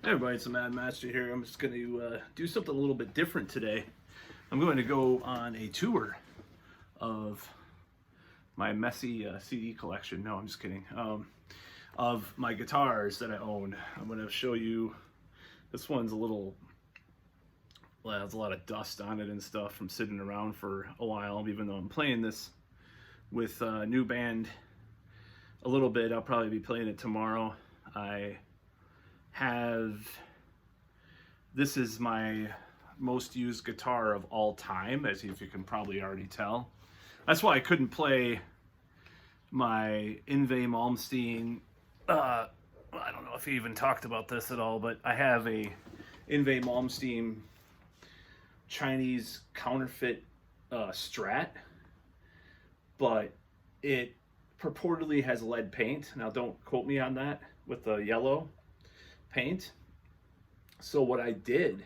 Hey everybody, it's the Mad Master here. I'm just going to do something a little bit different today. I'm going to go on a tour of my messy CD collection. No, I'm just kidding. Of my guitars that I own. I'm going to show you. This one's a little, well, there's a lot of dust on it and stuff from sitting around for a while. Even though I'm playing this with a new band a little bit, I'll probably be playing it tomorrow. This is my most used guitar of all time, as if you can probably already tell. That's why I couldn't play my Yngwie Malmsteen. I don't know if he even talked about this at all, but I have a Yngwie Malmsteen Chinese counterfeit Strat, but it purportedly has lead paint. Now don't quote me on that, with the yellow paint. So what I did,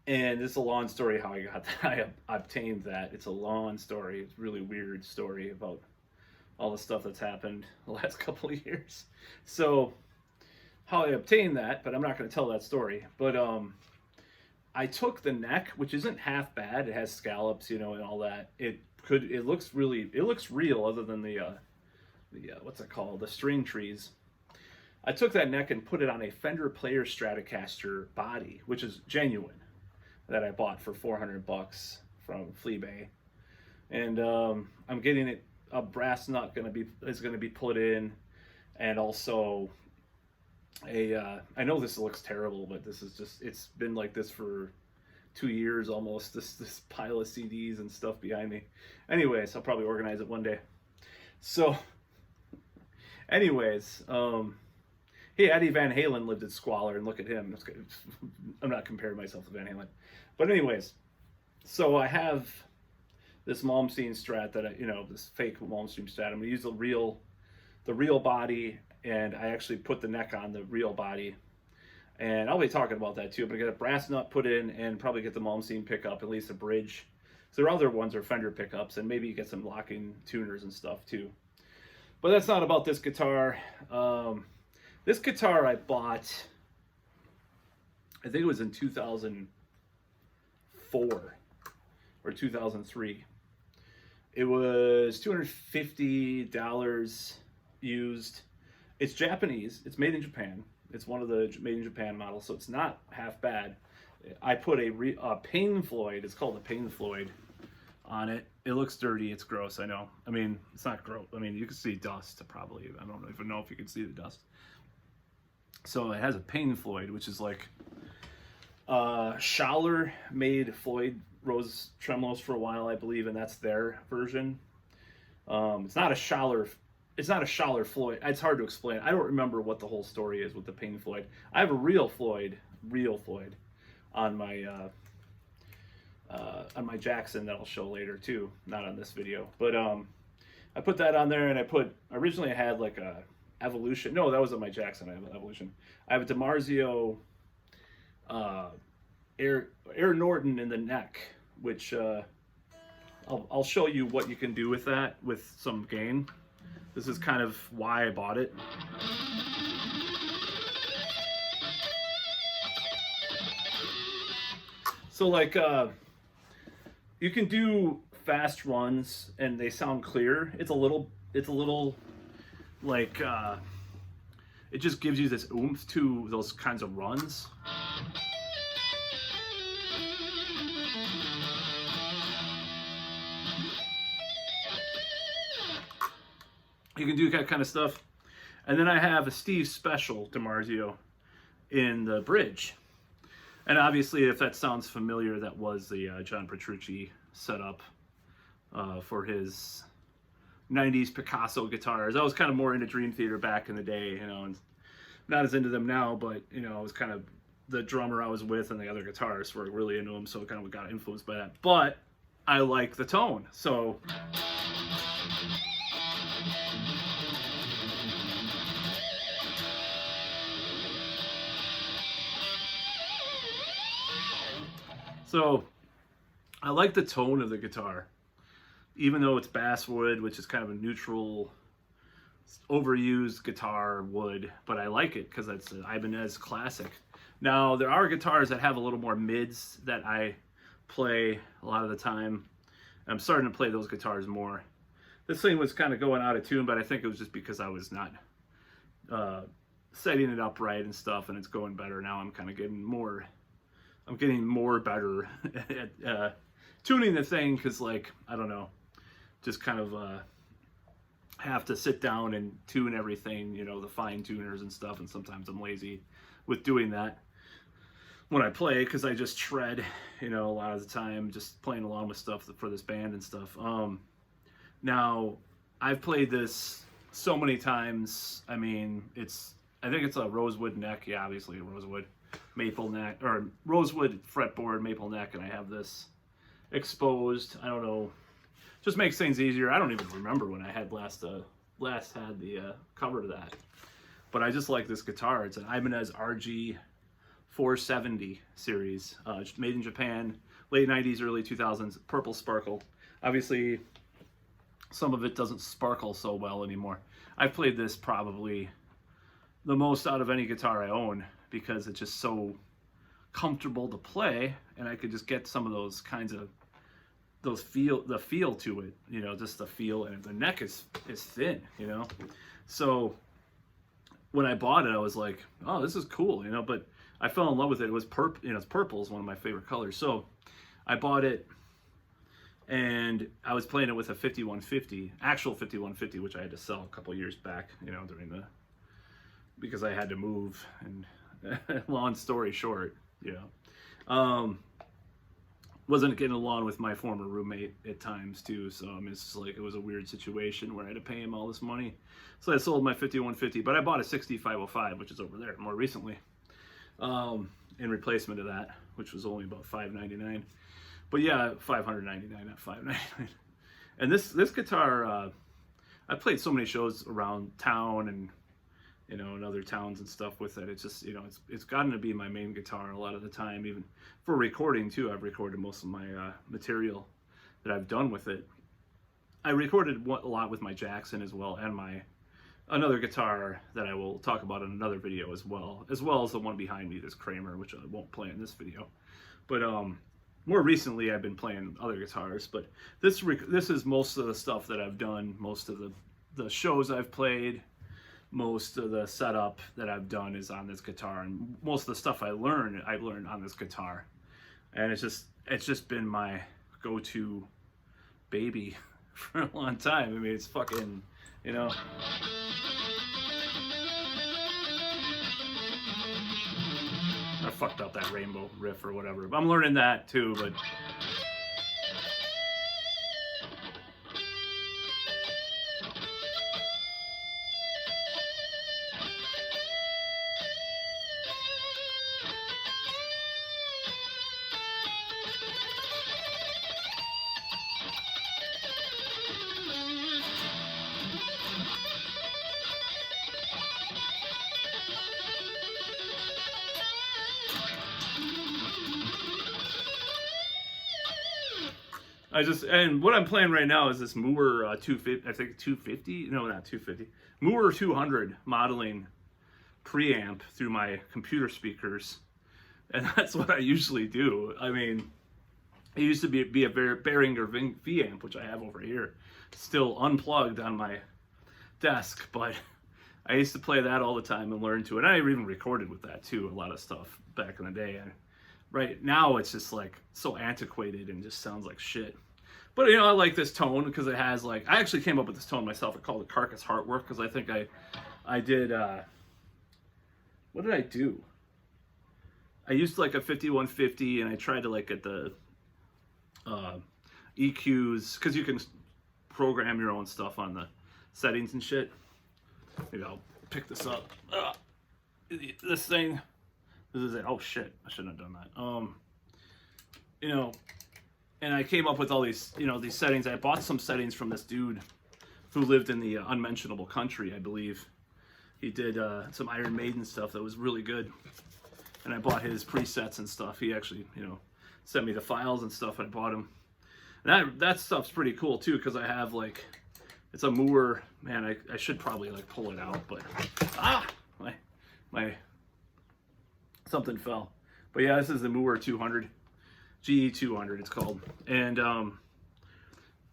and this is a long story how I got that, I obtained that. It's a long story. It's a really weird story about all the stuff that's happened the last couple of years. So how I obtained that, but I'm not going to tell that story. But I took the neck, which isn't half bad. It has scallops, and all that. It looks real, other than the what's it called, the string trees. I took that neck and put it on a Fender Player Stratocaster body, which is genuine, that I bought for $400 from Fleabay, and I'm getting it. A brass nut is going to be put in, and also I know this looks terrible, but this is just, it's been like this for 2 years almost. This pile of CDs and stuff behind me. Anyways, I'll probably organize it one day. So, anyways. Hey, Eddie Van Halen lived in squalor, and look at him. I'm not comparing myself to Van Halen. But anyways, so I have this Malmsteen Strat that this fake Malmsteen Strat. I'm gonna use the real body, and I actually put the neck on the real body. And I'll be talking about that too. But I got a brass nut put in, and probably get the Malmsteen pickup, at least a bridge. So their other ones are Fender pickups, and maybe you get some locking tuners and stuff too. But that's not about this guitar. This guitar I bought, I think it was in 2004 or 2003. It was $250 used. It's Japanese. It's made in Japan. It's one of the made in Japan models, so it's not half bad. I put a Pain Floyd. It's called a Pain Floyd on it. It looks dirty. It's gross. I know. I mean, it's not gross. I mean, you can see dust probably. I don't even know if you can see the dust. So it has a Pain Floyd, which is like Schaller made Floyd Rose tremolos for a while, I believe, and that's their version. It's not a Schaller. It's not a Schaller Floyd. It's hard to explain. I don't remember what the whole story is with the Pain Floyd. I have a real Floyd, on my Jackson that I'll show later too. Not on this video, but I put that on there, and originally I had like a Evolution. No, that wasn't my Jackson. I have an Evolution. I have a DiMarzio Air Norton in the neck, which I'll show you what you can do with that with some gain. This is kind of why I bought it. So like you can do fast runs and they sound clear. It's a little like it just gives you this oomph to those kinds of runs. You can do that kind of stuff. And then I have a Steve Special DiMarzio in the bridge. And obviously, if that sounds familiar, that was the John Petrucci setup for his 90s Picasso guitars. I was kind of more into Dream Theater back in the day, and not as into them now, but I was kind of, the drummer I was with and the other guitarists were really into them, so kind of got influenced by that. But I like the tone, so I like the tone of the guitar, even though it's basswood, which is kind of a neutral overused guitar wood, but I like it because it's an Ibanez classic. Now, there are guitars that have a little more mids that I play a lot of the time. I'm starting to play those guitars more. This thing was kind of going out of tune, but I think it was just because I was not setting it up right and stuff, and it's going better now. I'm kind of getting more better at tuning the thing, because, like, I don't know, just kind of have to sit down and tune everything, you know, the fine tuners and stuff, and sometimes I'm lazy with doing that when I play, because I just shred, you know, a lot of the time, just playing along with stuff for this band and stuff. Now, I've played this so many times. I mean, I think it's a rosewood neck. Yeah, obviously a rosewood maple neck, or rosewood fretboard maple neck, and I have this exposed. I don't know, just makes things easier. I don't even remember when I had last had the cover to that, but I just like this guitar. It's an Ibanez RG 470 series, made in Japan, late 90s, early 2000s, purple sparkle. Obviously, some of it doesn't sparkle so well anymore. I've played this probably the most out of any guitar I own, because it's just so comfortable to play, and I could just get some of those kinds of the feel to it, you know, just the feel, and the neck is thin, you know. So when I bought it, I was like, oh, this is cool, you know, but I fell in love with it. It was you know, it's purple is one of my favorite colors. So I bought it, and I was playing it with a 5150, actual 5150, which I had to sell a couple years back, you know, because I had to move, and long story short, you know, wasn't getting along with my former roommate at times too, so I mean, it's just like, it was a weird situation where I had to pay him all this money. So I sold my 5150, but I bought a 6505, which is over there, more recently, in replacement of that, which was only about $599. But yeah, $599, not $599. And this guitar, I played so many shows around town, and you know, in other towns and stuff with it. It's just, you know, it's gotten to be my main guitar a lot of the time, even for recording too. I've recorded most of my material that I've done with it. I recorded a lot with my Jackson as well, and another guitar that I will talk about in another video as well as the one behind me, this Kramer, which I won't play in this video. But more recently, I've been playing other guitars. But this is most of the stuff that I've done, most of the shows I've played. Most of the setup that I've done is on this guitar, and most of the stuff I learned on this guitar, and it's just been my go-to baby for a long time. I mean, it's fucking, you know. I fucked up that rainbow riff or whatever, but I'm learning that too. But and what I'm playing right now is this Moorer 250, I think 250, no, not 250, Moorer 200 modeling preamp through my computer speakers, and that's what I usually do. I mean, it used to be a Behringer V amp, which I have over here, still unplugged on my desk, but I used to play that all the time and learn to it. And I even recorded with that too, a lot of stuff back in the day. And right now it's just like so antiquated and just sounds like shit. But you know, I like this tone because it has, like, I actually came up with this tone myself. I called it Carcass Heartwork, because I think I did, what did I do? I used like a 5150, and I tried to like get the EQs, because you can program your own stuff on the settings and shit. Maybe I'll pick this up. This thing, this is it. Oh shit, I shouldn't have done that. You know, and I came up with all these, you know, these settings. I bought some settings from this dude who lived in the unmentionable country, I believe. He did some Iron Maiden stuff that was really good. And I bought his presets and stuff. He actually, you know, sent me the files and stuff. I bought them. And that stuff's pretty cool too, because I have like It's a Moore, man, I should probably like pull it out, but my something fell. But yeah, this is the Moore 200, GE 200 it's called. And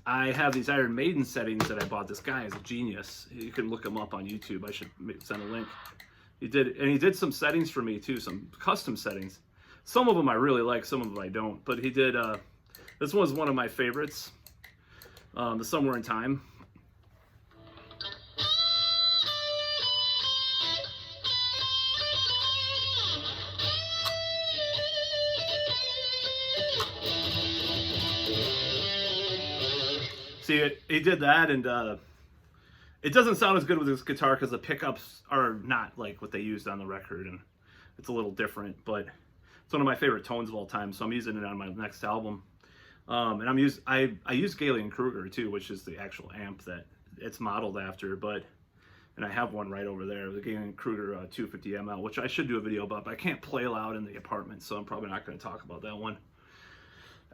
I have these Iron Maiden settings that I bought. This guy is a genius. You can look him up on YouTube. I should send a link. He did some settings for me too, some custom settings. Some of them I really like, some of them I don't. But he did, this was one of my favorites, the Somewhere in Time. See, he did that, and it doesn't sound as good with this guitar because the pickups are not like what they used on the record, and it's a little different, but it's one of my favorite tones of all time, so I'm using it on my next album. And I use Gallien-Krueger too, which is the actual amp that it's modeled after, and I have one right over there, the Gallien-Krueger 250ML, which I should do a video about, but I can't play loud in the apartment, so I'm probably not going to talk about that one.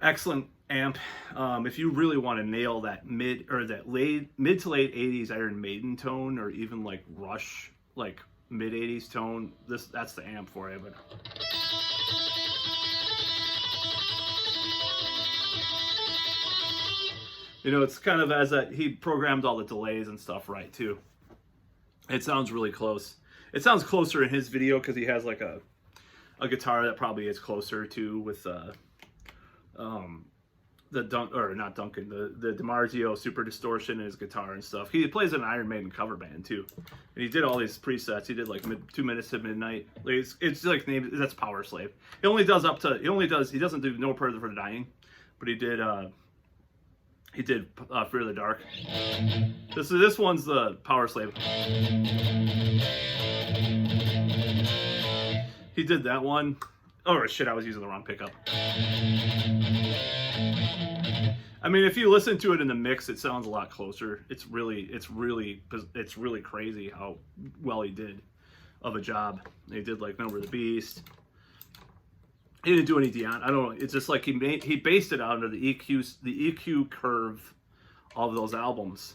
Excellent amp. If you really want to nail that mid to late 80s Iron Maiden tone, or even like Rush, like mid 80s tone, that's the amp for it. But you know, it's kind of he programmed all the delays and stuff right too. It sounds really close. It sounds closer in his video because he has like a guitar that probably is closer to with the DiMarzio Super Distortion in his guitar and stuff. He plays in an Iron Maiden cover band too, and he did all these presets. He did like 2 minutes to midnight. Like, it's like named, that's Power Slave. He doesn't do No Prayer for the Dying, but he did Fear the Dark. This one's the Power Slave. He did that one. Oh shit, I was using the wrong pickup. I mean, if you listen to it in the mix, it sounds a lot closer. It's really crazy how well he did of a job. He did like Number of the Beast. He didn't do any Dion. I don't know. It's just like he based it out under the EQ curve of those albums.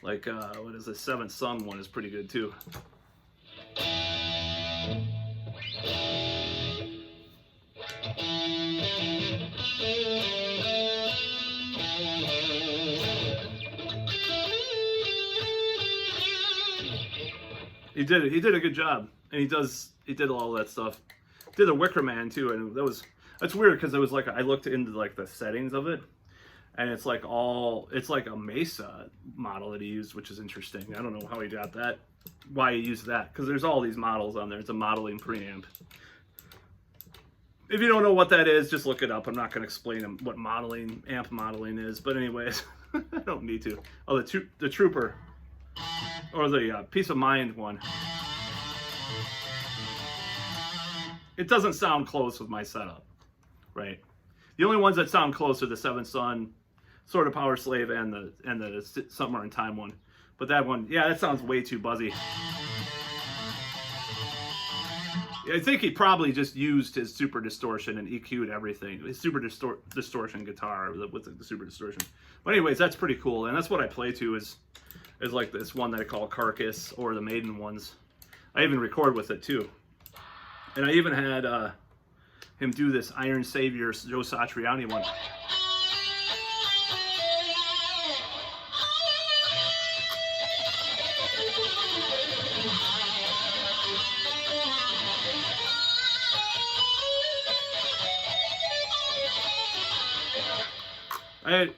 Like what is the Seventh Son one is pretty good too. He did a good job, and he did all that stuff. Did a Wicker Man too, and that's weird because it was like I looked into like the settings of it, and it's like a Mesa model that he used, which is interesting. I don't know how he got that, why he used that, because there's all these models on there. It's a modeling preamp. If you don't know what that is, just look it up. I'm not going to explain what amp modeling is, but anyways, I don't need to. Oh, the Trooper, or the Peace of Mind one. It doesn't sound close with my setup, right? The only ones that sound close are the Seventh Son, sort of Power Slave, and the Somewhere in Time one. But that one, yeah, that sounds way too buzzy. I think he probably just used his Super Distortion and EQ'd everything. His Super Distortion guitar with the Super Distortion. But anyways, that's pretty cool, and that's what I play to is like this one that I call Carcass, or the Maiden ones. I even record with it too. And I even had him do this Iron Savior Joe Satriani one. I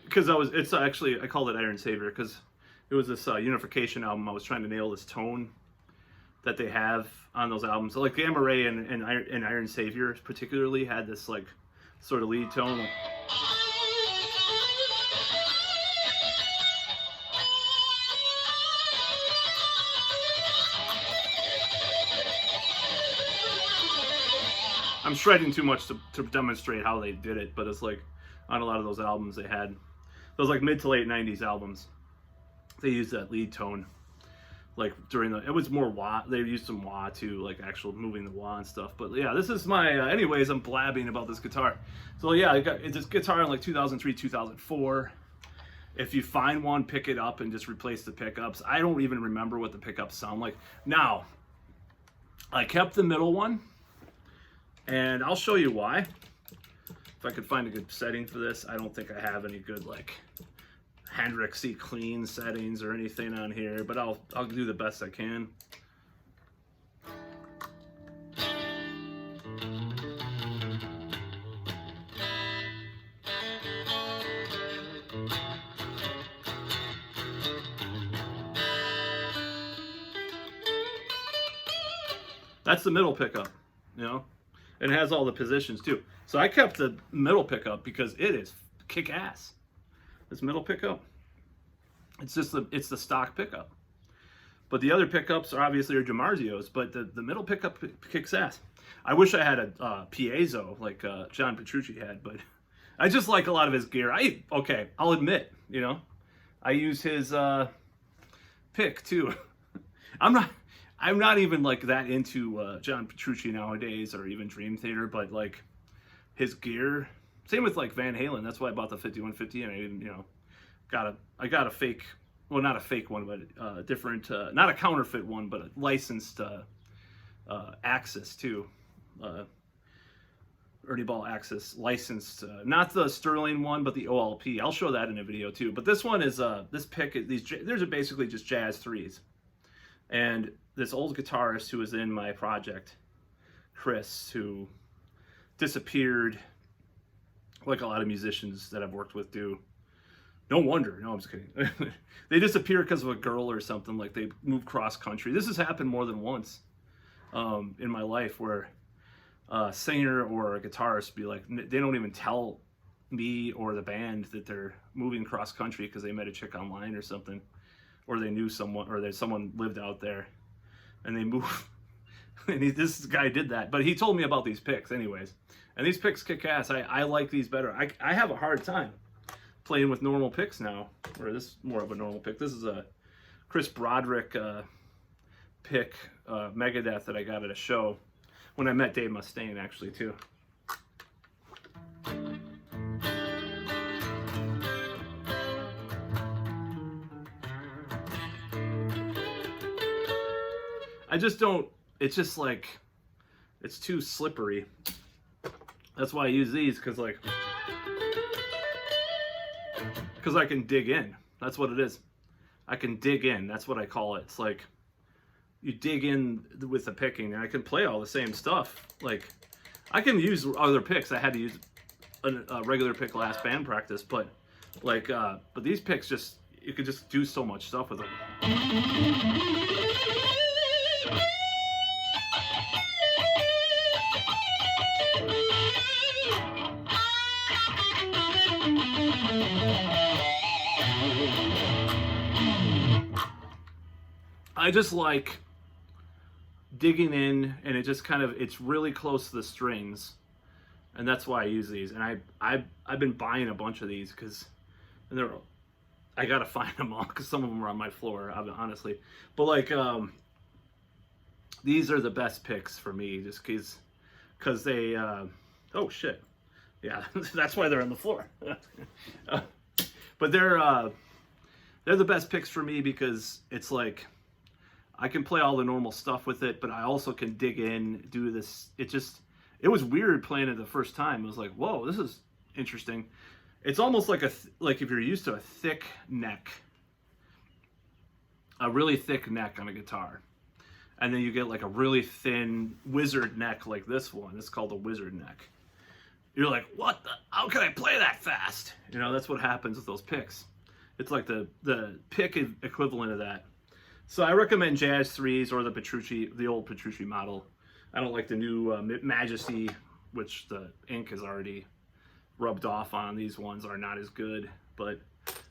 called it Iron Savior because it was this Unification album. I was trying to nail this tone that they have on those albums. So like Gamma Ray and Iron Savior particularly had this like sort of lead tone. Like, I'm shredding too much to demonstrate how they did it, but it's like on a lot of those albums they had those like mid to late 90s albums, they used that lead tone. Like during it was more wah. They used some wah too, like actual moving the wah and stuff. But yeah, this is my. Anyways, I'm blabbing about this guitar. So yeah, I got this guitar in like 2003, 2004. If you find one, pick it up and just replace the pickups. I don't even remember what the pickups sound like. Now, I kept the middle one, and I'll show you why. If I could find a good setting for this. I don't think I have any good like Hendrixy clean settings or anything on here, but I'll do the best I can. That's the middle pickup, you know, and it has all the positions too. So I kept the middle pickup because it is kick ass. This middle pickup, it's the stock pickup. But the other pickups are obviously DiMarzio's, but the middle pickup kicks ass. I wish I had a piezo like John Petrucci had, but I just like a lot of his gear. I'll admit, you know, I use his pick too. I'm not even like that into John Petrucci nowadays, or even Dream Theater, but like his gear. Same with like Van Halen. That's why I bought the 5150, and I didn't, you know, I got a fake, well, not a fake one, but different, not a counterfeit one, but a licensed Axis too. Ernie Ball Axis licensed, not the Sterling one, but the OLP. I'll show that in a video too. But this one is this pick. These are basically just Jazz 3s, and this old guitarist who was in my project, Chris, who disappeared, like a lot of musicians that I've worked with do. No wonder. No, I'm just kidding. They disappear because of a girl or something. Like they moved cross country. This has happened more than once in my life, where a singer or a guitarist be like, they don't even tell me or the band that they're moving cross country because they met a chick online or something, or they knew someone, or someone lived out there, and they move. And this guy did that, but he told me about these picks anyways. And these picks kick ass. I like these better. I have a hard time playing with normal picks now, or this is more of a normal pick. This is a Chris Broderick pick, Megadeth, that I got at a show when I met Dave Mustaine, actually, too. I just don't, it's just like, it's too slippery. That's why I use these, because I can dig in. That's what it is. I can dig in. That's what I call it. It's like you dig in with the picking, and I can play all the same stuff. Like I can use other picks. I had to use a regular pick last band practice, but like, but these picks just, you could just do so much stuff with them. I just like digging in, and it just kind of, it's really close to the strings, and that's why I use these. And I've been buying a bunch of these because, and I gotta find them all because some of them are on my floor, honestly. But like, these are the best picks for me, just because they, oh shit, yeah, that's why they're on the floor. But they're the best picks for me because it's like, I can play all the normal stuff with it, but I also can dig in, do this. It was weird playing it the first time. It was like, whoa, this is interesting. It's almost like like if you're used to a thick neck, a really thick neck on a guitar, and then you get like a really thin wizard neck like this one. It's called a wizard neck. You're like, what the, how can I play that fast? You know, that's what happens with those picks. It's like the pick equivalent of that. So I recommend Jazz 3s or the Petrucci, the old Petrucci model. I don't like the new Majesty, which the ink is already rubbed off on. These ones are not as good, but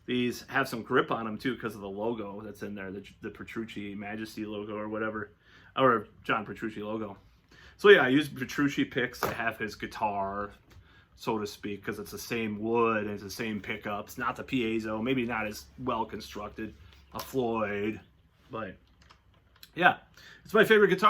these have some grip on them too because of the logo that's in there, the Petrucci Majesty logo or whatever, or John Petrucci logo. So yeah, I use Petrucci picks to have his guitar, so to speak, because it's the same wood and it's the same pickups, not the piezo, maybe not as well constructed, a Floyd. But yeah, it's my favorite guitar.